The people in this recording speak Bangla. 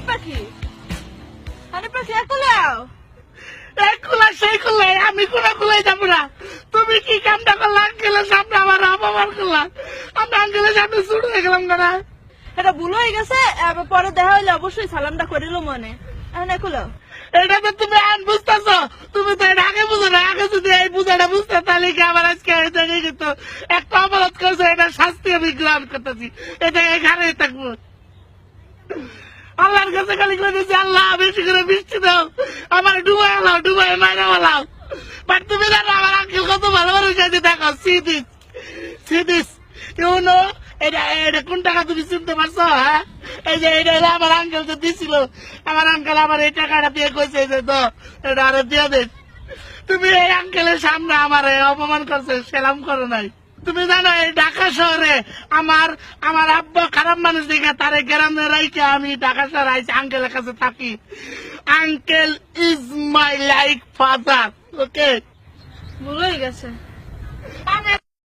পাখি হানি পাখি একলাও এক খোলা সেই খোলাই আমি কোনা খোলাই যাবো না। তুমি কি কামটা করলা? আঙ্কেলের সামনে আমার অপমান করলা। আমরা আঙ্কেলের সামনে শুরু হয়ে গেলাম না। এটা ভুল হয়ে গেছে এবার পরে দেখা হইলে অবশ্যই সালামটা করিল মনে এখন একলাও এটা তো তুমি আন বুঝতেছ, তুমি তো এটা আগে বুঝো না। আগে যদি এই বুঝাটা বুঝতে তাহলে কি আমার আজকে এই জায়গায় যেত। একটা অপরাধ করছে, এটা শাস্তি আমি গ্রহণ করতেছি। এটা এখানে থাকবো। আল্লাহর কাছে খালি করে দিচ্ছি, আল্লাহ বেশি করে বৃষ্টি দাও, আমার ডুবাই এলাও, ডুবাই মাইরা বলাও। বাট তুমি জানো আমার আঙ্কেল কত ভালো ভালো কাজে দেখো। সিদিস ইউনো এটা এটা কোন টাকা তুমি চিনতে পারছো? হ্যাঁ, এই যে এটা আমার আঙ্কেল যে দিছিল, আমার আঙ্কেল আমার এই টাকাটা দিয়ে কইছে যে তো এটা আরে দিয়ে দে। তুমি এই আঙ্কেলের সামনে আমার অপমান করছো, সেলাম করো নাই। তুমি জানো এই ঢাকা শহরে আমার আমার আব্বা খারাপ মানুষ দেখে তারে গ্রামে রাইকে আমি ঢাকা শহরে আইছি, আঙ্কেলের কাছে থাকি। Uncle is my like father. Okay, ভুল হয়ে গেছে আমি